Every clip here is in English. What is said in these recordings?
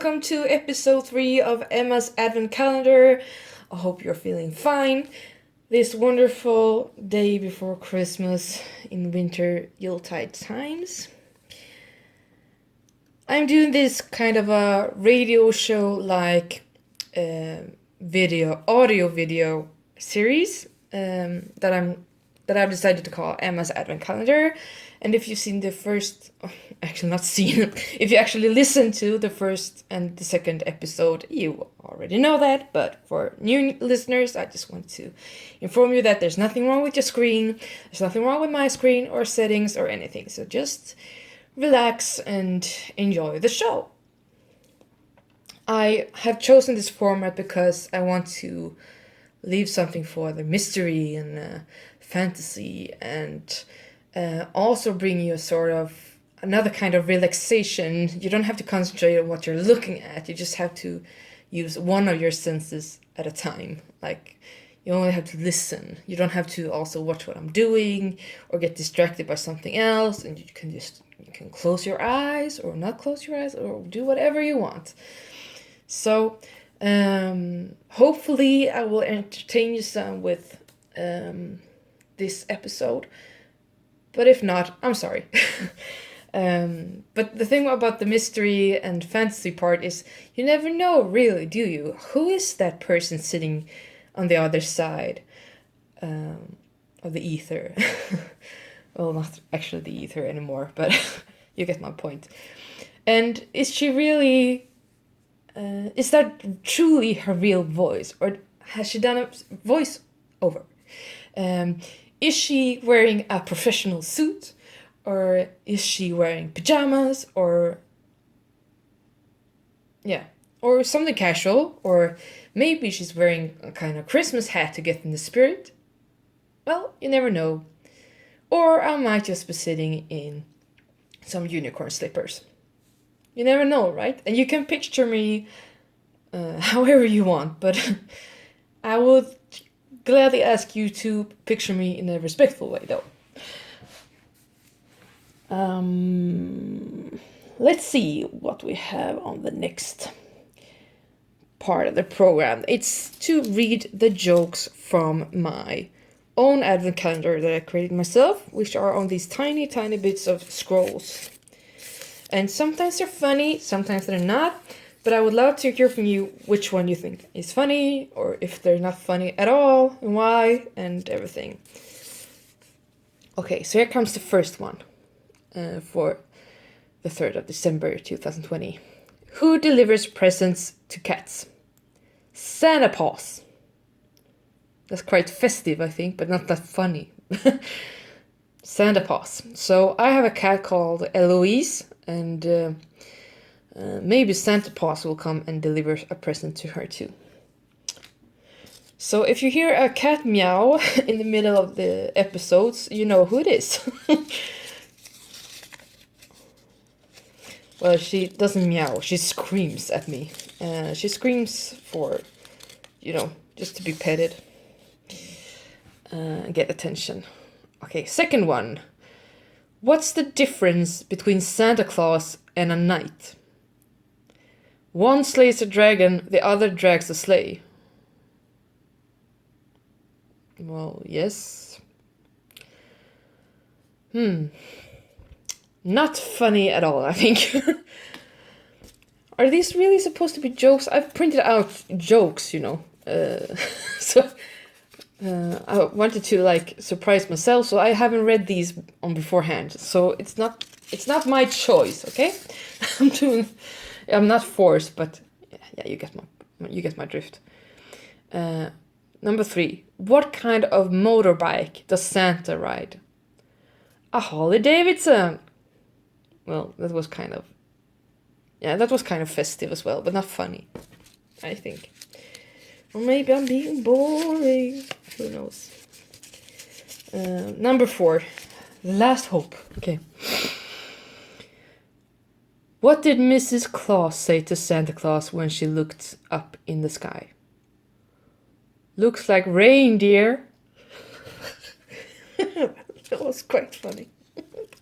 welcome to episode 3 of Emma's Advent Calendar. I hope you're feeling fine this wonderful day before Christmas in winter Yuletide times. I'm doing this kind of a radio show like audio video series that I've decided to call Emma's Advent Calendar. And if you've seen the first, actually not seen, if you actually listened to the first and the second episode, you already know that. But for new listeners, I just want to inform you that there's nothing wrong with your screen. There's nothing wrong with my screen or settings or anything. So just relax and enjoy the show. I have chosen this format because I want to leave something for the mystery and fantasy and also bring you a sort of another kind of relaxation. You don't have to concentrate on what you're looking at. You just have to use one of your senses at a time. Like, you only have to listen. You don't have to also watch what I'm doing or get distracted by something else. And you can close your eyes or not close your eyes or do whatever you want. So hopefully I will entertain you some with this episode. But if not, I'm sorry. But the thing about the mystery and fantasy part is you never know, really, do you? Who is that person sitting on the other side of the ether? Well, not actually the ether anymore, but you get my point. And is she really... is that truly her real voice? Or has she done a voice over? Is she wearing a professional suit? Or is she wearing pajamas? Or something casual? Or maybe she's wearing a kind of Christmas hat to get in the spirit? Well, you never know. Or I might just be sitting in some unicorn slippers. You never know, right? And you can picture me however you want, but I would gladly ask you to picture me in a respectful way, though. Let's see what we have on the next part of the program. It's to read the jokes from my own advent calendar that I created myself, which are on these tiny, tiny bits of scrolls. And sometimes they're funny, sometimes they're not. But I would love to hear from you which one you think is funny, or if they're not funny at all, and why, and everything. Okay, so here comes the first one for the 3rd of December 2020. Who delivers presents to cats? Santa Paws. That's quite festive, I think, but not that funny. Santa Paws. So I have a cat called Eloise, and maybe Santa Paws will come and deliver a present to her too. So if you hear a cat meow in the middle of the episodes, you know who it is. Well, she doesn't meow, she screams at me. She screams for, just to be petted. Get attention. Okay, second one. What's the difference between Santa Claus and a knight? One slays a dragon, the other drags a sleigh. Well, yes. Not funny at all, I think. Are these really supposed to be jokes? I've printed out jokes, so I wanted to surprise myself, so I haven't read these on beforehand. So it's not my choice, okay? I'm not forced, but yeah, you get my drift. Number 3. What kind of motorbike does Santa ride? A Harley Davidson. Well, that was kind of festive as well, but not funny, I think. Or maybe I'm being boring. Who knows? Number 4. Last hope. Okay. What did Mrs. Claus say to Santa Claus when she looked up in the sky? Looks like reindeer. That was quite funny.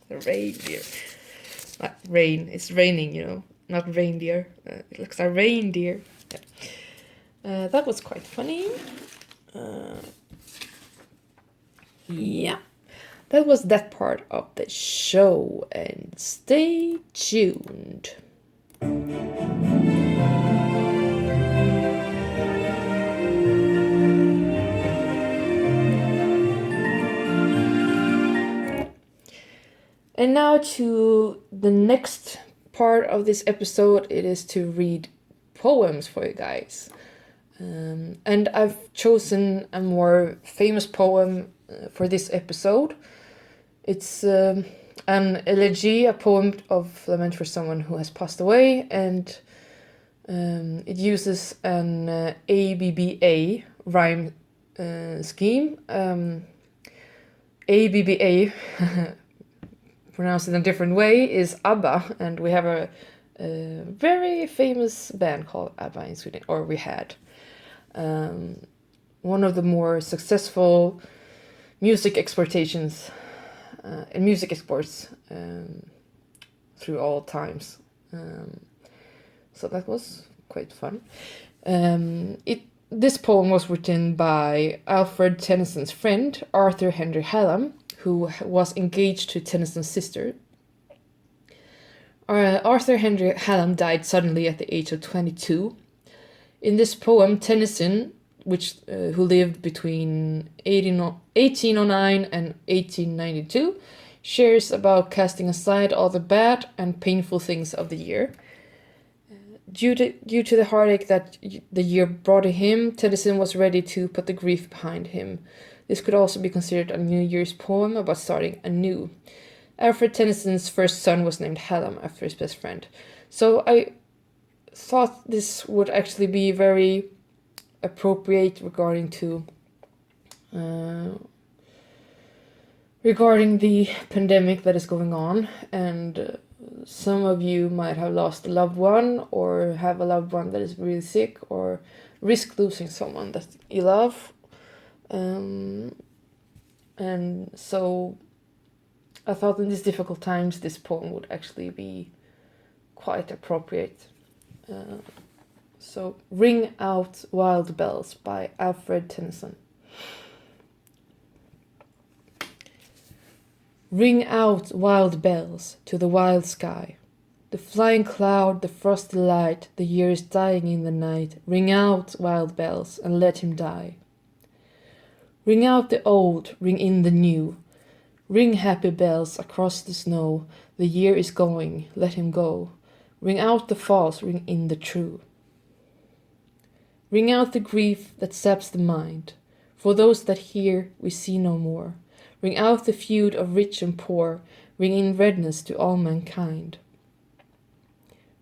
The reindeer. Rain. It's raining, not reindeer. It looks like reindeer. Yeah. That was quite funny. Yeah. That was that part of the show, and stay tuned. And now to the next part of this episode. It is to read poems for you guys. And I've chosen a more famous poem for this episode. It's an elegy, a poem of lament for someone who has passed away, and it uses an ABBA rhyme scheme. ABBA, pronounced in a different way, is ABBA, and we have a very famous band called ABBA in Sweden, or we had. One of the more successful music exportations and music exports through all times. So that was quite fun. This poem was written by Alfred Tennyson's friend, Arthur Henry Hallam, who was engaged to Tennyson's sister. Arthur Henry Hallam died suddenly at the age of 22. In this poem, Tennyson, who lived between 1809 and 1892, shares about casting aside all the bad and painful things of the year. Due to the heartache that the year brought to him, Tennyson was ready to put the grief behind him. This could also be considered a New Year's poem about starting anew. Alfred Tennyson's first son was named Hallam after his best friend. So I thought this would actually be very appropriate regarding the pandemic that is going on, and some of you might have lost a loved one, or have a loved one that is really sick, or risk losing someone that you love. And so I thought in these difficult times this poem would actually be quite appropriate. So Ring Out Wild Bells by Alfred Tennyson. Ring out wild bells to the wild sky. The flying cloud, the frosty light, the year is dying in the night. Ring out wild bells and let him die. Ring out the old, ring in the new. Ring happy bells across the snow. The year is going, let him go. Ring out the false, ring in the true. Ring out the grief that saps the mind. For those that hear, we see no more. Ring out the feud of rich and poor. Ring in redness to all mankind.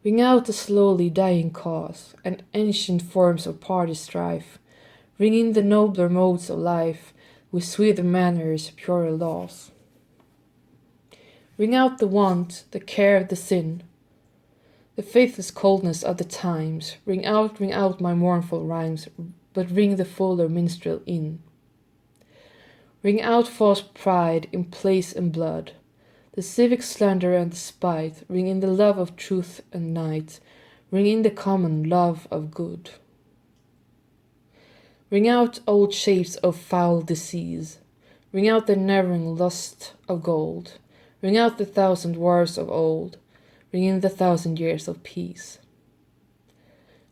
Ring out the slowly dying cause and ancient forms of party strife. Ring in the nobler modes of life with sweeter manners, purer laws. Ring out the want, the care, the sin, the faithless coldness of the times. Ring out my mournful rhymes, but ring the fuller minstrel in. Ring out false pride in place and blood, the civic slander and the spite. Ring in the love of truth and night. Ring in the common love of good. Ring out old shapes of foul disease. Ring out the never-ending lust of gold. Ring out the 1,000 wars of old. Ring in the 1,000 years of peace.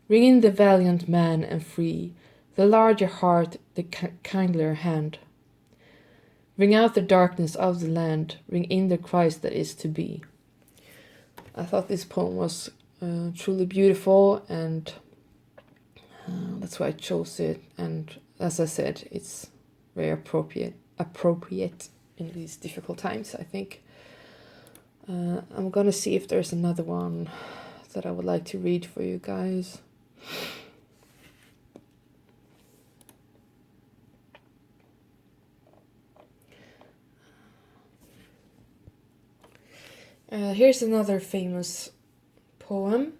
Ring in the valiant man and free, the larger heart, the kindlier hand. Ring out the darkness of the land. Ring in the Christ that is to be. I thought this poem was truly beautiful, and that's why I chose it. And as I said, it's very appropriate in these difficult times, I think. I'm gonna see if there's another one that I would like to read for you guys. Here's another famous poem.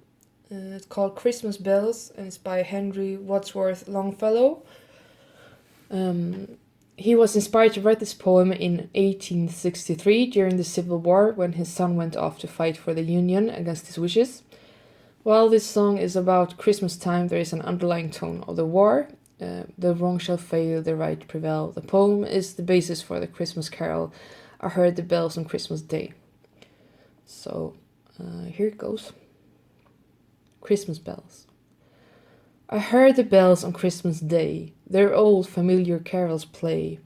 It's called Christmas Bells, and it's by Henry Wadsworth Longfellow. He was inspired to write this poem in 1863 during the Civil War, when his son went off to fight for the Union against his wishes. While this song is about Christmas time, there is an underlying tone of the war. The wrong shall fail, the right prevail. The poem is the basis for the Christmas carol, I Heard the Bells on Christmas Day. So here it goes. Christmas bells. I heard the bells on Christmas Day, their old familiar carols play,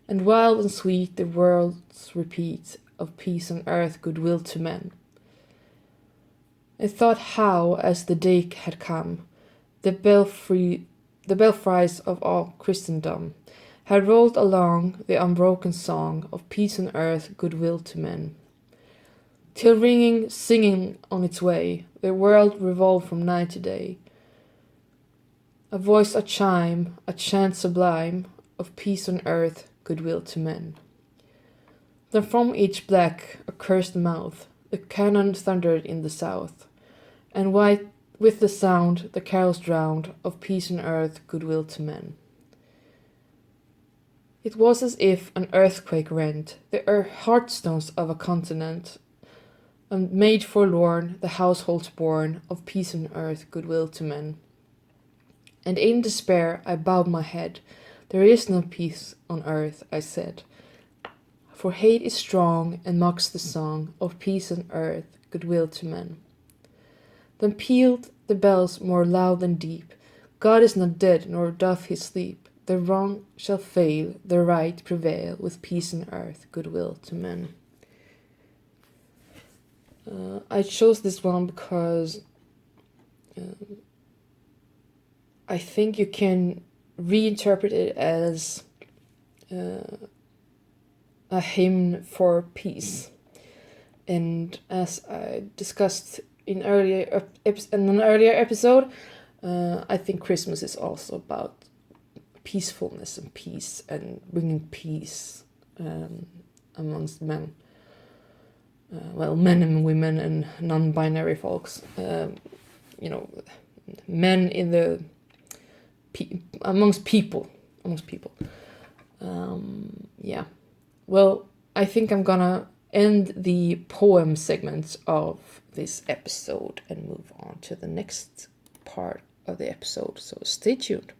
and wild and sweet the words repeat of peace on earth, goodwill to men. I thought how, as the day had come, the belfries of all Christendom had rolled along the unbroken song of peace on earth, goodwill to men. Till ringing, singing on its way, the world revolved from night to day. A voice, a chime, a chant sublime of peace on earth, goodwill to men. Then from each black, accursed mouth, the cannon thundered in the south, and white with the sound the carols drowned of peace on earth, goodwill to men. It was as if an earthquake rent the heartstones of a continent, and made forlorn the households born of peace on earth, goodwill to men. And in despair I bowed my head. There is no peace on earth, I said, for hate is strong and mocks the song of peace on earth, goodwill to men. Then pealed the bells more loud and deep. God is not dead, nor doth he sleep. The wrong shall fail, the right prevail, with peace on earth, goodwill to men. I chose this one because I think you can reinterpret it as a hymn for peace. And as I discussed in an earlier episode, I think Christmas is also about peacefulness and peace and bringing peace amongst men. Men and women and non-binary folks. Men in the amongst people. Yeah. Well, I think I'm gonna end the poem segment of this episode and move on to the next part of the episode. So stay tuned.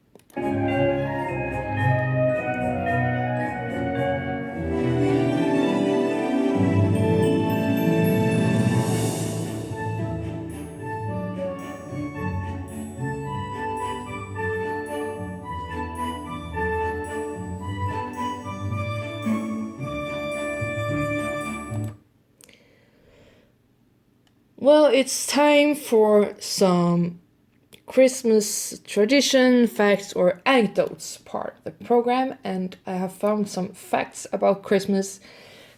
Well, it's time for some Christmas tradition, facts, or anecdotes part of the program, and I have found some facts about Christmas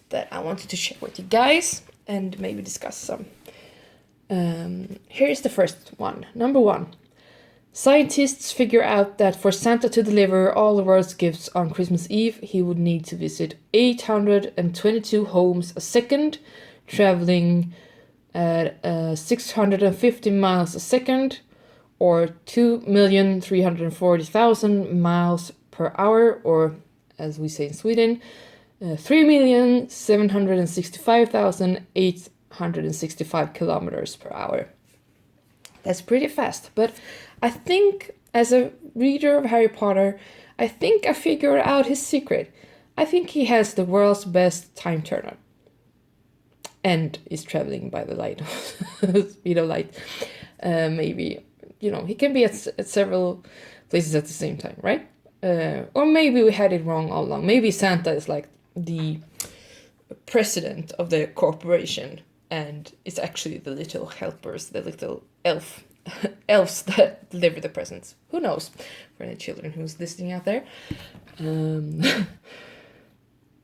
that I wanted to share with you guys and maybe discuss some. Here's the first one. Number 1. Scientists figure out that for Santa to deliver all the world's gifts on Christmas Eve, he would need to visit 822 homes a second, traveling at 650 miles a second, or 2,340,000 miles per hour, or as we say in Sweden, 3,765,865 kilometers per hour. That's pretty fast, but I think as a reader of Harry Potter, I think I figured out his secret. I think he has the world's best time turner. And is traveling by the light, speed of light. Maybe, he can be at several places at the same time, right? Or maybe we had it wrong all along. Maybe Santa is like the president of the corporation, and it's actually the little helpers, the little elves that deliver the presents. Who knows? For any children who's listening out there.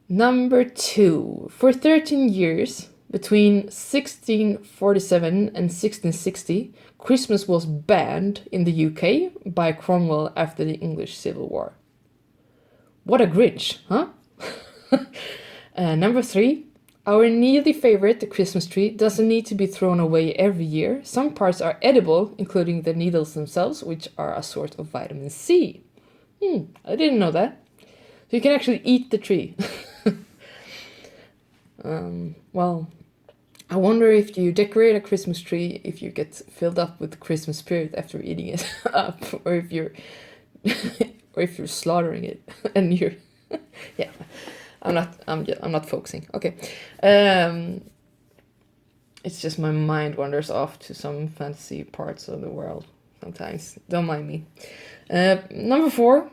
Number 2. For 13 years, between 1647 and 1660, Christmas was banned in the UK by Cromwell after the English Civil War. What a Grinch, huh? Number 3. Our nearly favorite, the Christmas tree, doesn't need to be thrown away every year. Some parts are edible, including the needles themselves, which are a sort of vitamin C. I didn't know that. So you can actually eat the tree. I wonder if you decorate a Christmas tree, if you get filled up with the Christmas spirit after eating it up, or if you're or if you're slaughtering it and you're yeah. I'm not focusing. Okay. It's just my mind wanders off to some fantasy parts of the world sometimes. Don't mind me. Number 4,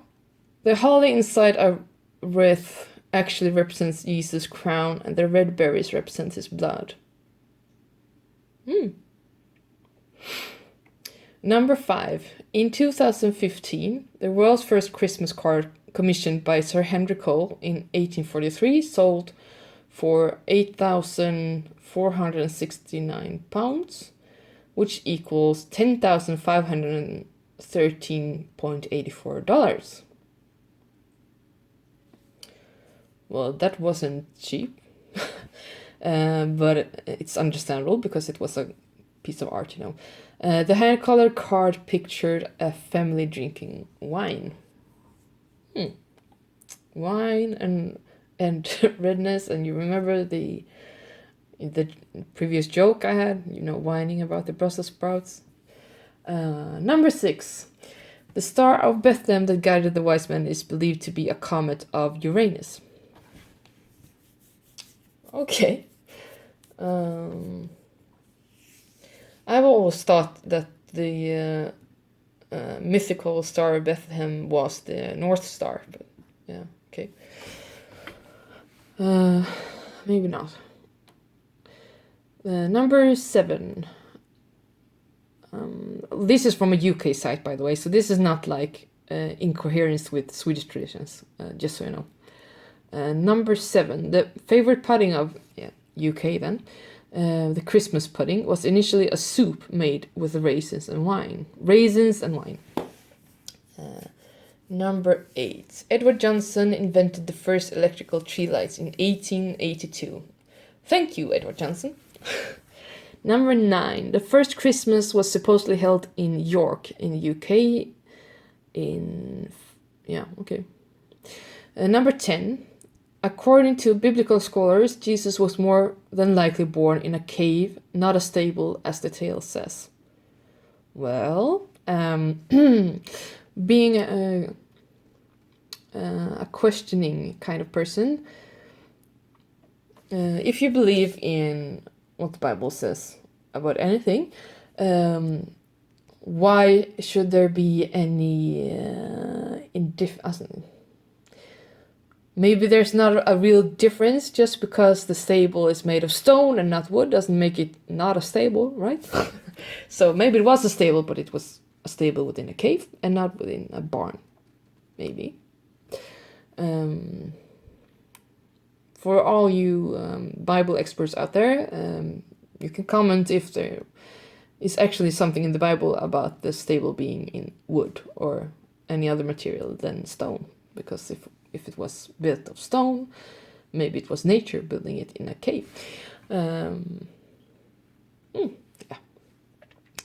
the holly inside a wreath actually represents Jesus' crown, and the red berries represent his blood. Number 5, in 2015, the world's first Christmas card commissioned by Sir Henry Cole in 1843 sold for £8,469, which equals $10,513.84. Well, that wasn't cheap, but it's understandable because it was a piece of art, you know. The hand-colored card pictured a family drinking wine. Wine and redness, and you remember the previous joke I had, you know, whining about the Brussels sprouts. Number 6, the Star of Bethlehem that guided the wise men is believed to be a comet of Uranus. Okay. I've always thought that the mythical Star of Bethlehem was the North Star, but yeah, okay. Maybe not. Number 7. This is from a UK site, by the way, so this is not like in coherence with Swedish traditions, just so you know. Number 7, the favorite pudding of UK then, the Christmas pudding, was initially a soup made with raisins and wine. Number 8, Edward Johnson invented the first electrical tree lights in 1882. Thank you, Edward Johnson. Number 9, the first Christmas was supposedly held in York in the UK number 10, according to biblical scholars, Jesus was more than likely born in a cave, not a stable, as the tale says. Well, being a questioning kind of person, if you believe in what the Bible says about anything, why should there be any maybe there's not a real difference. Just because the stable is made of stone and not wood doesn't make it not a stable, right? So maybe it was a stable, but it was a stable within a cave and not within a barn, maybe. For all you Bible experts out there, you can comment if there is actually something in the Bible about the stable being in wood or any other material than stone. Because if it was built of stone, maybe it was nature building it in a cave.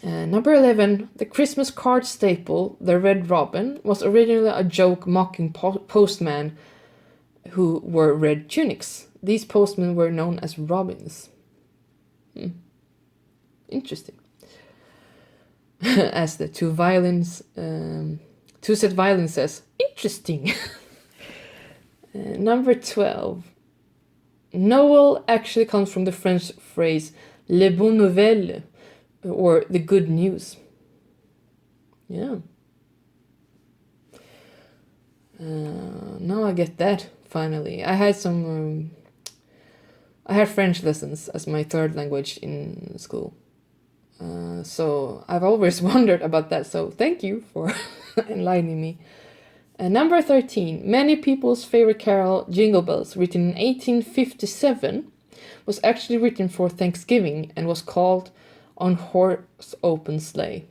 Number 11, the Christmas card staple, the red robin, was originally a joke mocking postmen who wore red tunics. These postmen were known as robins. Interesting. As the two set violin says, interesting. Number 12. Noel actually comes from the French phrase les bonnes nouvelles, or the good news. Yeah. Now I get that, finally. I had French lessons as my third language in school. So I've always wondered about that, so thank you for enlightening me. Number 13, many people's favorite carol, Jingle Bells, written in 1857, was actually written for Thanksgiving and was called On Horse Open Sleigh.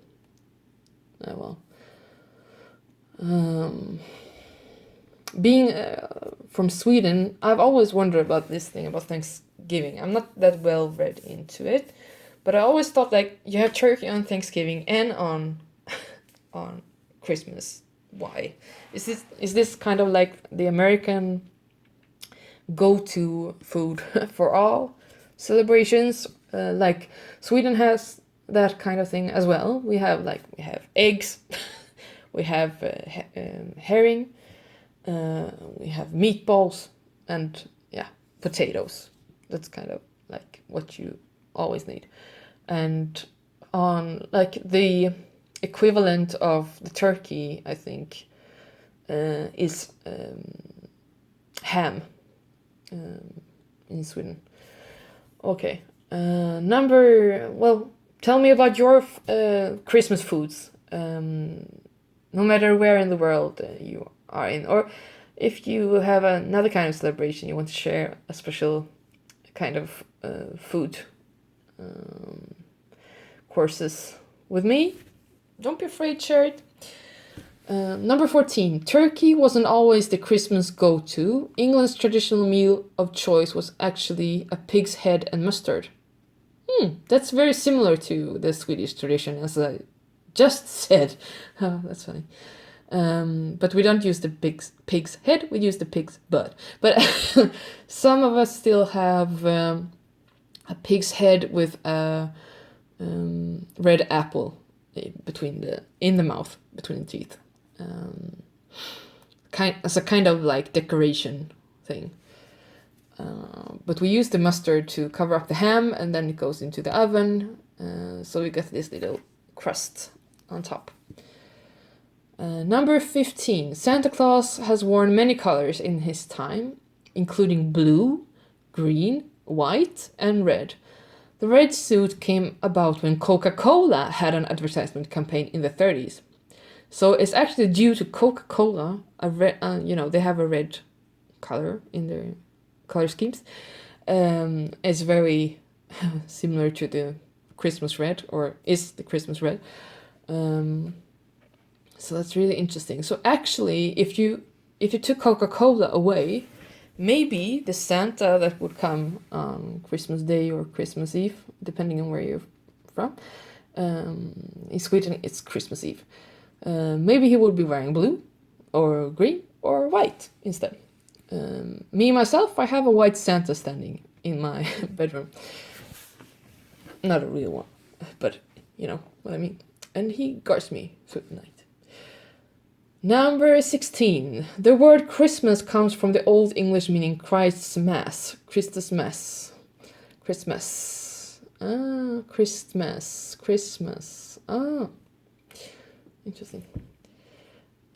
Being from Sweden, I've always wondered about this thing about Thanksgiving. I'm not that well read into it, but I always thought like you have turkey on Thanksgiving and on Christmas. Why? Is this kind of like the American go-to food for all celebrations? like Sweden has that kind of thing as well. We have eggs, we have herring, we have meatballs, and yeah, potatoes. That's kind of like what you always need. And on like the equivalent of the turkey, I think, is ham in Sweden. Okay. Tell me about your Christmas foods. No matter where in the world you are in, or if you have another kind of celebration, you want to share a special kind of food courses with me, don't be afraid, share it. Number 14. Turkey wasn't always the Christmas go-to. England's traditional meal of choice was actually a pig's head and mustard. That's very similar to the Swedish tradition, as I just said. Oh, that's funny. But we don't use the pig's head, we use the pig's butt. But some of us still have a pig's head with a red apple in the mouth, between the teeth. As a kind of like decoration thing. But we use the mustard to cover up the ham, and then it goes into the oven, so we get this little crust on top. Number 15. Santa Claus has worn many colors in his time, including blue, green, white, and red. The red suit came about when Coca-Cola had an advertisement campaign in the 30s. So it's actually due to Coca-Cola, they have a red color in their color schemes. It's very similar to the Christmas red, or is the Christmas red. So that's really interesting. So actually, if you took Coca-Cola away, maybe the Santa that would come on Christmas Day or Christmas Eve, depending on where you're from, in Sweden it's Christmas Eve. Maybe he would be wearing blue or green or white instead. Me, myself, I have a white Santa standing in my bedroom. Not a real one, but you know what I mean. And he guards me through the night. Number 16. The word Christmas comes from the Old English meaning Christ's Mass. Christus Mass. Christmas. Christmas. Interesting.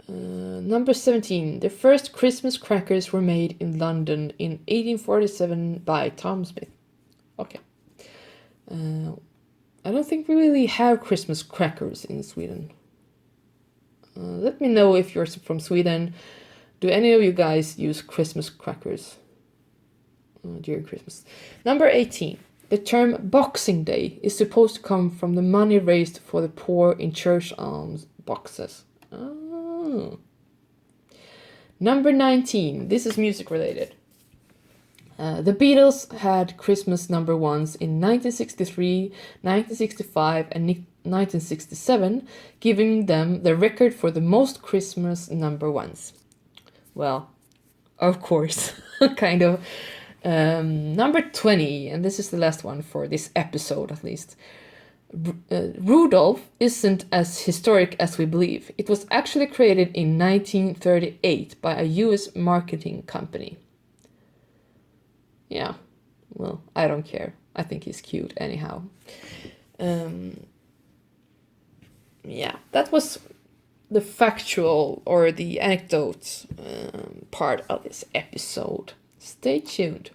Number 17. The first Christmas crackers were made in London in 1847 by Tom Smith. Okay. I don't think we really have Christmas crackers in Sweden. Let me know if you're from Sweden. Do any of you guys use Christmas crackers during Christmas? Number 18. The term Boxing Day is supposed to come from the money raised for the poor in church alms boxes. Oh. Number 19. This is music related. The Beatles had Christmas number ones in 1963, 1965, and 1967, giving them the record for the most Christmas number ones. Well, of course, kind of. Number 20, and this is the last one for this episode at least. Rudolph isn't as historic as we believe. It was actually created in 1938 by a US marketing company. Yeah, well, I don't care. I think he's cute anyhow. Yeah, that was the factual or the anecdote part of this episode. Stay tuned.